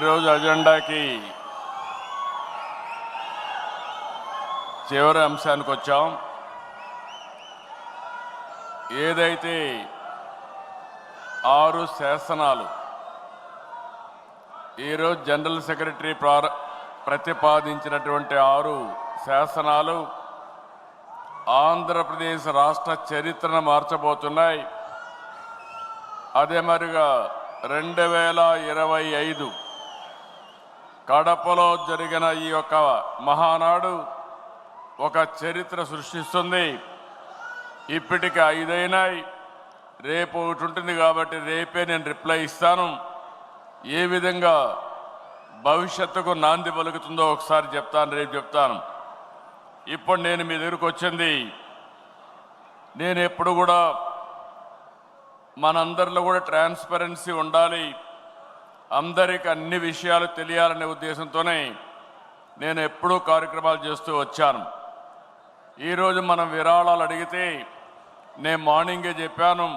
ఈరోజు అజెండాకి చివరి అంశానికి వచ్చాం. ఏదైతే 6 శాసనాలు ఈరోజు జనరల్ సెక్రటరీ ప్రతిపాదించినటువంటి 6 శాసనాలు ఆంధ్రప్రదేశ్ రాష్ట్ర చరిత్రను మార్చబోతున్నాయి. అదే మరిగా 2025 కడపలో జరిగిన ఈ యొక్క మహానాడు ఒక చరిత్ర సృష్టిస్తుంది. ఇప్పటికి 5 అయినాయి, రేపు ఒకటి ఉంటుంది కాబట్టి రేపే నేను రిప్లై ఇస్తాను. ఏ విధంగా భవిష్యత్తుకు నాంది పలుకుతుందో ఒకసారి చెప్తాను, రేపు చెప్తాను. ఇప్పుడు నేను మీ దగ్గరకు వచ్చింది, నేను ఎప్పుడు కూడా మనందరిలో కూడా ట్రాన్స్పరెన్సీ ఉండాలి, అందరికీ అన్ని విషయాలు తెలియాలనే ఉద్దేశంతోనే నేను ఎప్పుడూ కార్యక్రమాలు చేస్తూ వచ్చాను. ఈరోజు మనం విరాళాలు అడిగితే నేను మార్నింగే చెప్పాను,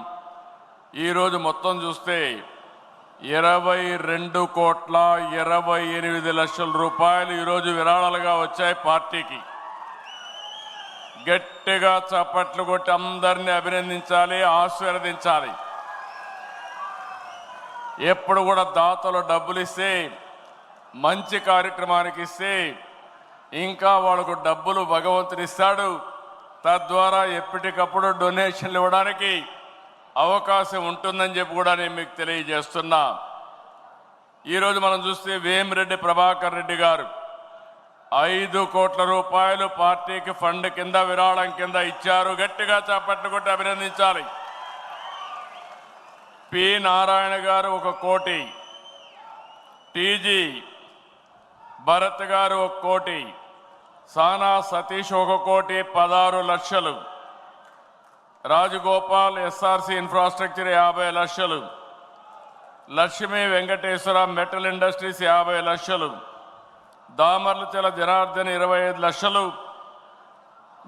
ఈరోజు మొత్తం చూస్తే 22,28,00,000 రూపాయలు ఈరోజు విరాళాలుగా వచ్చాయి పార్టీకి. గట్టిగా చప్పట్లు కొట్టి అందరినీ అభినందించాలి, ఆశీర్వదించాలి. ఎప్పుడు కూడా దాతలు డబ్బులు ఇస్తే, మంచి కార్యక్రమానికి ఇస్తే ఇంకా వాళ్ళకు డబ్బులు భగవంతుడు ఇస్తాడు. తద్వారా ఎప్పటికప్పుడు డొనేషన్లు ఇవ్వడానికి అవకాశం ఉంటుందని చెప్పి కూడా నేను మీకు తెలియజేస్తున్నా. ఈరోజు మనం చూస్తే వేమిరెడ్డి ప్రభాకర్ రెడ్డి గారు 5 కోట్ల రూపాయలు పార్టీకి ఫండ్ కింద విరాళం కింద ఇచ్చారు. గట్టిగా చప్పట్లు కొట్టి అభినందించాలి. పి నారాయణ గారు 1 కోటి, టీజీ భరత్ గారు 1 కోటి, సానా సతీష్ 1 కోటి 16 లక్షలు, రాజగోపాల్ ఎస్ఆర్సి ఇన్ఫ్రాస్ట్రక్చర్ 50 లక్షలు, లక్ష్మీ వెంకటేశ్వర మెటల్ ఇండస్ట్రీస్ 50 లక్షలు, దామర్లచెల జనార్దన్ 25 లక్షలు,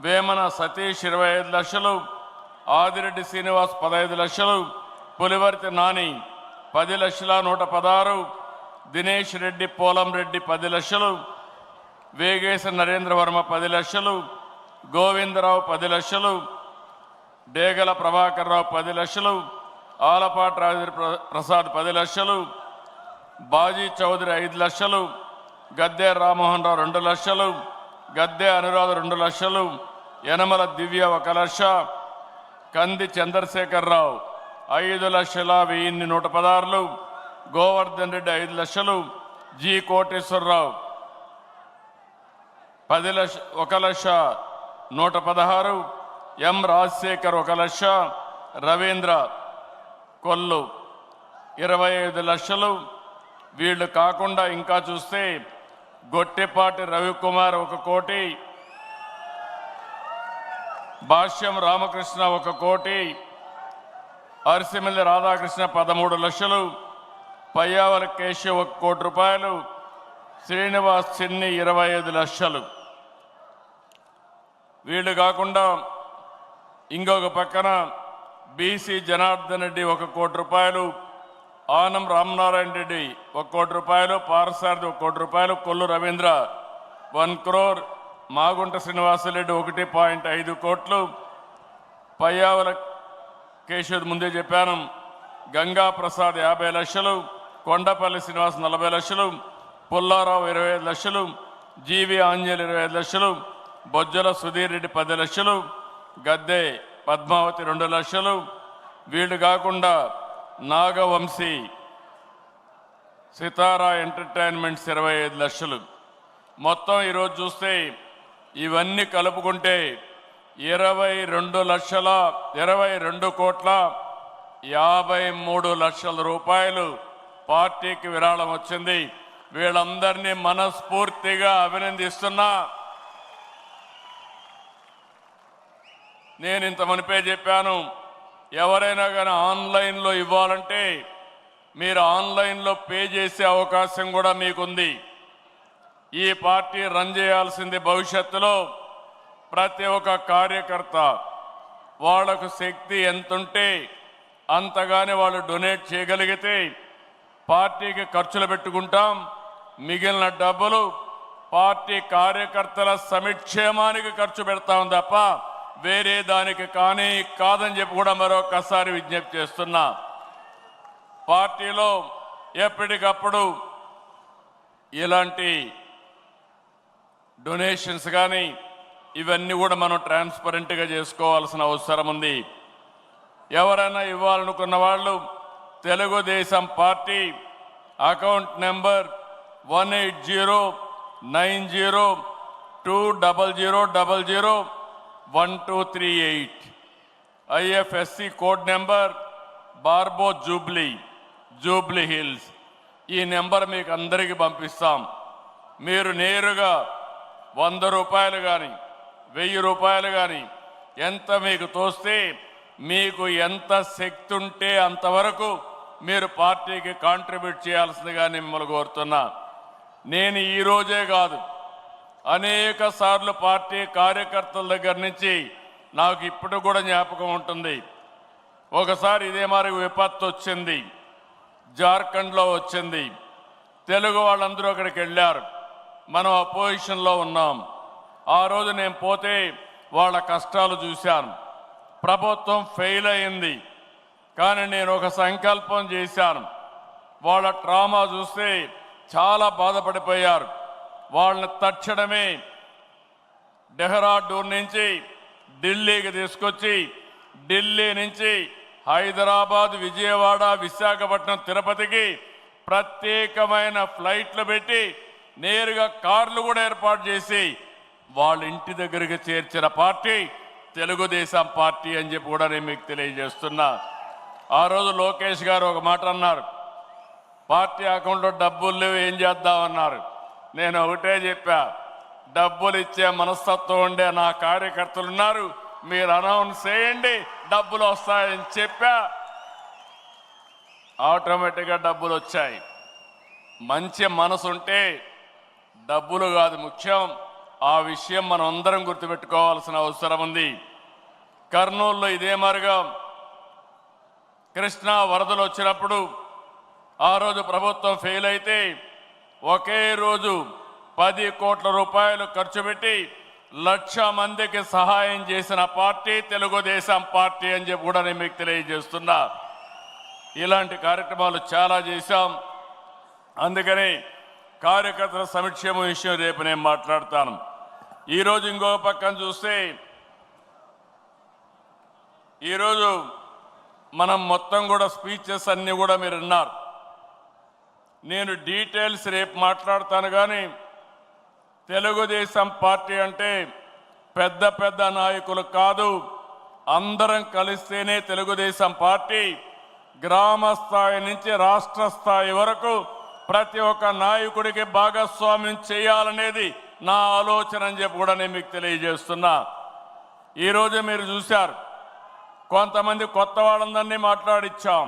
వేమన సతీష్ 25 లక్షలు, ఆదిరెడ్డి శ్రీనివాస్ 15 లక్షలు, పులివర్తి నాని 10,116,000, దినేష్ రెడ్డి పోలం రెడ్డి 10 లక్షలు, వేగేశ నరేంద్రవర్మ 10 లక్షలు, గోవిందరావు 10 లక్షలు, డేగల ప్రభాకర్ రావు 10 లక్షలు, ఆలపాటి రాజేంద్ర ప్రసాద్ 10 లక్షలు, బాజీ చౌదరి 5 లక్షలు, గద్దె రామ్మోహన్ రావు 2 లక్షలు, గద్దె అనురాధ 2 లక్షలు, యనమల దివ్య 1 లక్ష, కంది చంద్రశేఖర్ రావు 5,01,116, గోవర్ధన్ రెడ్డి 5 లక్షలు, జి కోటేశ్వరరావు 1,01,116, ఎం రాజశేఖర్ 1 లక్ష, రవీంద్ర కొల్లు 25 లక్షలు. వీళ్ళు కాకుండా ఇంకా చూస్తే గొట్టిపాటి రవికుమార్ 1 కోటి, భాష్యం రామకృష్ణ 1 కోటి, అరిసిమిల్లి రాధాకృష్ణ 13 లక్షలు, పయ్యావల కేశవ్ 1 కోటి రూపాయలు, శ్రీనివాస్ చిన్ని 25 లక్షలు. వీళ్ళు కాకుండా ఇంకొక పక్కన బీసీ జనార్దన్ రెడ్డి 1 కోటి రూపాయలు, ఆనం రామనారాయణ రెడ్డి 1 కోటి రూపాయలు, పారసారథి 1 కోటి రూపాయలు, కొల్లు రవీంద్ర 1 crore, మాగుంట శ్రీనివాసరెడ్డి 1.5 కోట్లు, పయ్యావల కేశవ్ ముందే చెప్పాను, గంగా ప్రసాద్ 50 లక్షలు, కొండపల్లి శ్రీనివాస్ 40 లక్షలు, పుల్లారావు 25 లక్షలు, జీవి ఆంజనేయులు 25 లక్షలు, బొజ్జల సుధీర్ రెడ్డి 10 లక్షలు, గద్దె పద్మావతి 2 లక్షలు. వీళ్ళు కాకుండా నాగవంశీ సితారా ఎంటర్టైన్మెంట్స్ 25 లక్షలు. మొత్తం ఈరోజు చూస్తే ఇవన్నీ కలుపుకుంటే 22,53,00,000 రూపాయలు పార్టీకి విరాళం వచ్చింది. వీళ్ళందరినీ మనస్ఫూర్తిగా అభినందిస్తున్నా. నేను ఇంత మునిపే చెప్పాను, ఎవరైనా కానీ ఆన్లైన్లో ఇవ్వాలంటే మీరు ఆన్లైన్లో పే చేసే అవకాశం కూడా మీకుంది. ఈ పార్టీ రన్ చేయాల్సింది భవిష్యత్తులో ప్రతి ఒక్క కార్యకర్త వాళ్లకు శక్తి ఎంతుంటే అంతగానే వాళ్ళు డొనేట్ చేయగలిగితే పార్టీకి ఖర్చులు పెట్టుకుంటాం, మిగిలిన డబ్బులు పార్టీ కార్యకర్తల సంక్షేమానికి ఖర్చు పెడతాం తప్ప వేరే దానికి కానీ కాదని చెప్పి కూడా మరొకసారి విజ్ఞప్తి చేస్తున్నా. పార్టీలో ఎప్పటికప్పుడు ఇలాంటి డొనేషన్స్ కానీ ఇవన్నీ కూడా మనం ట్రాన్స్పరెంట్గా చేసుకోవాల్సిన అవసరం ఉంది. ఎవరైనా ఇవ్వాలనుకున్న వాళ్ళు Telugu Desam party account number 1809000001238 IFSC code number బార్బో జూబ్లీ హిల్స్. ఈ నెంబర్ మీకు అందరికీ పంపిస్తాం. మీరు నేరుగా 100 రూపాయలు కానీ 1000 రూపాయలు కానీ ఎంత మీకు తోస్తే మీకు ఎంత శక్తి ఉంటే అంతవరకు మీరు పార్టీకి కాంట్రిబ్యూట్ చేయాల్సిందిగా మిమ్మల్ని కోరుతున్నా. నేను ఈ రోజే కాదు, అనేక సార్లు పార్టీ కార్యకర్తల దగ్గర నుంచి నాకు ఇప్పుడు కూడా జ్ఞాపకం ఉంటుంది. ఒకసారి ఇదే మరి విపత్తు వచ్చింది, జార్ఖండ్లో వచ్చింది. తెలుగు వాళ్ళందరూ అక్కడికి వెళ్ళారు, మనం అపోజిషన్లో ఉన్నాం. ఆ రోజు నేను పోతే వాళ్ళ కష్టాలు చూశాను. ప్రభుత్వం ఫెయిల్ అయింది, కానీ నేను ఒక సంకల్పం చేశాను. వాళ్ళ ట్రామా చూస్తే చాలా బాధపడిపోయారు. వాళ్ళని తక్షణమే డెహ్రాడూన్ నుంచి ఢిల్లీకి తీసుకొచ్చి ఢిల్లీ నుంచి హైదరాబాద్, విజయవాడ, విశాఖపట్నం, తిరుపతికి ప్రత్యేకమైన ఫ్లైట్లు పెట్టి నేరుగా కార్లు కూడా ఏర్పాటు చేసి వాళ్ళ ఇంటి దగ్గరికి చేర్చిన పార్టీ తెలుగుదేశం పార్టీ అని చెప్పి కూడా నేను మీకు తెలియజేస్తున్నా. ఆ రోజు లోకేష్ గారు ఒక మాట అన్నారు, పార్టీ అకౌంట్లో డబ్బులు లేవు ఏం చేద్దామన్నారు. నేను ఒకటే చెప్పా, డబ్బులు ఇచ్చే మనస్తత్వం ఉండే నా కార్యకర్తలు ఉన్నారు, మీరు అనౌన్స్ చేయండి డబ్బులు వస్తాయని చెప్పా. ఆటోమేటిక్గా డబ్బులు వచ్చాయి. మంచి మనసు ఉంటే డబ్బులు కాదు ముఖ్యం. ఆ విషయం మనం అందరం గుర్తుపెట్టుకోవాల్సిన అవసరం ఉంది. కర్నూలులో ఇదే మాదిరిగా కృష్ణా వరదలు వచ్చినప్పుడు ఆ రోజు ప్రభుత్వం ఫెయిల్ అయితే ఒకే రోజు 10 కోట్ల రూపాయలు ఖర్చు పెట్టి 1,00,000 మందికి సహాయం చేసిన పార్టీ తెలుగుదేశం పార్టీ అని చెప్పి కూడా నేను మీకు తెలియజేస్తున్నా. ఇలాంటి కార్యక్రమాలు చాలా చేశాం. అందుకని కార్యకర్తల సంక్షేమ విషయం రేపు నేను మాట్లాడతాను. ఈరోజు ఇంకొక పక్కన చూస్తే ఈరోజు మనం మొత్తం కూడా స్పీచెస్ అన్నీ కూడా మీరు విన్నారు. నేను డీటెయిల్స్ రేపు మాట్లాడతాను. కానీ తెలుగుదేశం పార్టీ అంటే పెద్ద పెద్ద నాయకులు కాదు, అందరం కలిస్తేనే తెలుగుదేశం పార్టీ. గ్రామ స్థాయి నుంచి రాష్ట్ర స్థాయి వరకు ప్రతి ఒక్క నాయకుడికి భాగస్వామ్యం చేయాలనేది నా ఆలోచన అని చెప్పి కూడా నేను మీకు తెలియజేస్తున్నా. ఈరోజు మీరు చూశారు, కొంతమంది కొత్త వాళ్ళందరినీ మాట్లాడిచ్చాం,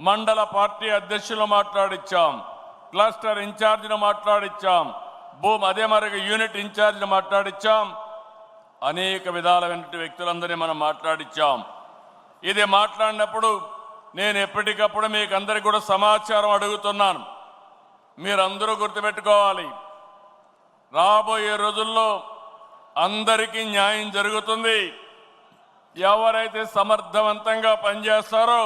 మండల పార్టీ అధ్యక్షులు మాట్లాడిచ్చాం, క్లస్టర్ ఇన్ఛార్జిని మాట్లాడిచ్చాం, అదే మరిగా యూనిట్ ఇన్ఛార్జిని మాట్లాడిచ్చాం. అనేక విధాలైన వ్యక్తులందరినీ మనం మాట్లాడిచ్చాం. ఇది మాట్లాడినప్పుడు నేను ఎప్పటికప్పుడు మీకు అందరికీ కూడా సమాచారం అడుగుతున్నాను. మీరందరూ గుర్తుపెట్టుకోవాలి, రాబోయే రోజుల్లో అందరికీ న్యాయం జరుగుతుంది. ఎవరైతే సమర్థవంతంగా పనిచేస్తారో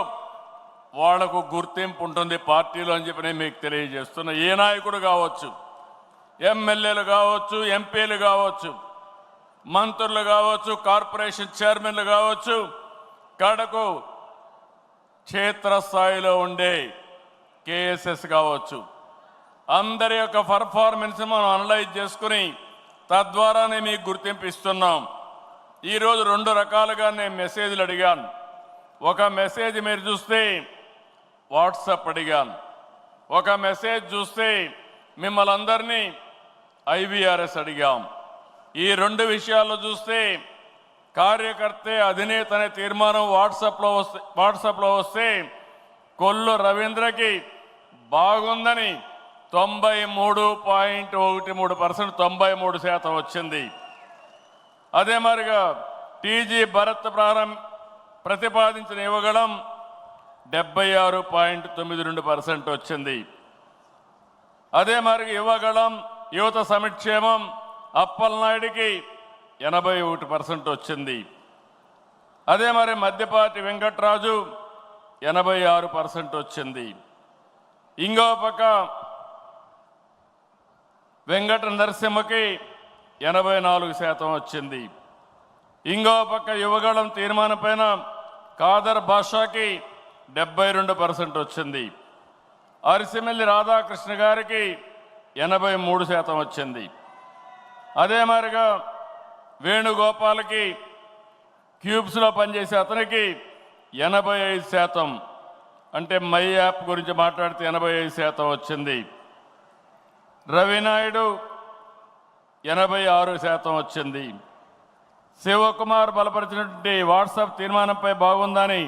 వాళ్లకు గుర్తింపు ఉంటుంది పార్టీలో అని చెప్పి నేను మీకు తెలియజేస్తున్నా. ఏ నాయకుడు కావచ్చు, ఎమ్మెల్యేలు కావచ్చు, ఎంపీలు కావచ్చు, మంత్రులు కావచ్చు, కార్పొరేషన్ చైర్మన్లు కావచ్చు, కడకు క్షేత్రస్థాయిలో ఉండే కేఎస్ఎస్ కావచ్చు, అందరి యొక్క పర్ఫార్మెన్స్ మనం అనలైజ్ చేసుకుని తద్వారానే మీకు గుర్తింపు ఇస్తున్నాం. ఈరోజు 2 రకాలుగా నేను మెసేజ్లు అడిగాను. ఒక మెసేజ్ మీరు చూస్తే వాట్సాప్ అడిగాను, ఒక మెసేజ్ చూస్తే మిమ్మల్ని అందరినీ ఐవీఆర్ఎస్ అడిగాం. ఈ 2 విషయాల్లో చూస్తే కార్యకర్తే అధినేత అనే తీర్మానం వాట్సాప్లో వస్తే కొల్లు రవీంద్రకి బాగుందని 93.13% 93% వచ్చింది. అదే మరిగా టీజీ భరత్ ప్రతిపాదించిన ఇవ్వగలం 76.92% వచ్చింది. అదే మరి యువగళం యువత సంక్షేమం అప్పలనాయుడికి 81% వచ్చింది. అదే మరి మధ్యపాటి వెంకట్రాజు 86% వచ్చింది. ఇంకో పక్క వెంకట నరసింహకి 84% వచ్చింది. ఇంకో పక్క యువగళం తీర్మానం పైన కాదర్ భాషకి 72% వచ్చింది. అరిసిమెల్లి రాధాకృష్ణ గారికి 83% వచ్చింది. అదే మాదిరిగా వేణుగోపాల్కి క్యూబ్స్లో పనిచేసే అతనికి 85%, అంటే మై యాప్ గురించి మాట్లాడితే 85% వచ్చింది. రవినాయుడు 86% వచ్చింది. శివకుమార్ బలపరిచినటువంటి వాట్సాప్ తీర్మానంపై బాగుందని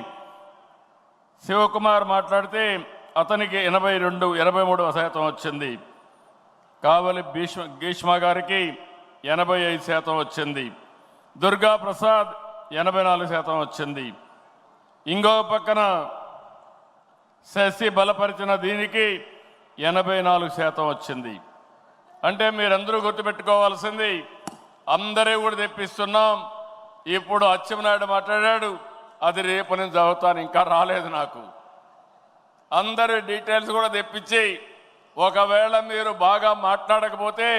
శివకుమార్ మాట్లాడితే అతనికి 83% వచ్చింది. కావలి గీష్మ గారికి 85% వచ్చింది. దుర్గా ప్రసాద్ 84% వచ్చింది. ఇంకో పక్కన శశి బలపరిచిన దీనికి 84% వచ్చింది. అంటే మీరందరూ గుర్తుపెట్టుకోవాల్సింది, అందరూ కూడా తెప్పిస్తున్నాం. ఇప్పుడు అచ్చెన్నాయుడు మాట్లాడాడు, అది రేపు నేను చదువుతాను, ఇంకా రాలేదు నాకు. అందరి డీటెయిల్స్ కూడా తెప్పించి ఒకవేళ మీరు బాగా మాట్లాడకపోతే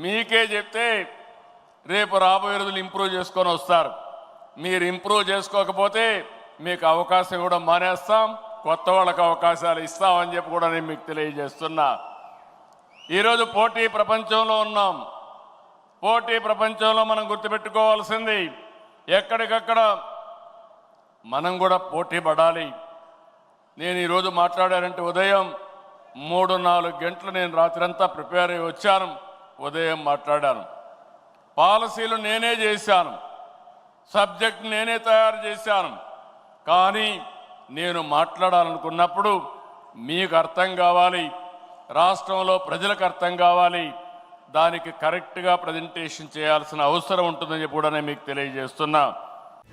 మీకే చెప్తే రేపు రాబోయే రోజులు ఇంప్రూవ్ చేసుకొని వస్తారు. మీరు ఇంప్రూవ్ చేసుకోకపోతే మీకు అవకాశం కూడా మానేస్తాం, కొత్త వాళ్ళకి అవకాశాలు ఇస్తామని చెప్పి కూడా నేను మీకు తెలియజేస్తున్నా. ఈరోజు పోటీ ప్రపంచంలో ఉన్నాం. పోటీ ప్రపంచంలో మనం గుర్తుపెట్టుకోవాల్సింది, ఎక్కడికక్కడ మనం కూడా పోటీ పడాలి. నేను ఈరోజు మాట్లాడానంటే ఉదయం 3-4 గంటలు నేను రాత్రంతా ప్రిపేర్ అయ్యి వచ్చాను. ఉదయం మాట్లాడాను, పాలసీలు నేనే చేశాను, సబ్జెక్ట్ నేనే తయారు చేశాను. కానీ నేను మాట్లాడాలనుకున్నప్పుడు మీకు అర్థం కావాలి, రాష్ట్రంలో ప్రజలకు అర్థం కావాలి, దానికి కరెక్ట్గా ప్రజెంటేషన్ చేయాల్సిన అవసరం ఉంటుందని చెప్పి కూడా నేను మీకు తెలియజేస్తున్నా.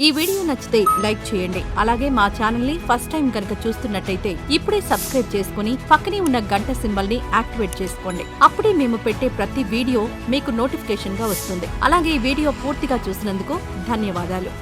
ఈ వీడియో నచ్చితే లైక్ చేయండి. అలాగే మా ఛానల్ ని ఫస్ట్ టైం కనుక చూస్తున్నట్టయితే ఇప్పుడే సబ్స్క్రైబ్ చేసుకుని పక్కనే ఉన్న గంట సింబల్ ని యాక్టివేట్ చేసుకోండి. అప్పుడే మేము పెట్టే ప్రతి వీడియో మీకు నోటిఫికేషన్ గా వస్తుంది. అలాగే ఈ వీడియో పూర్తిగా చూసినందుకు ధన్యవాదాలు.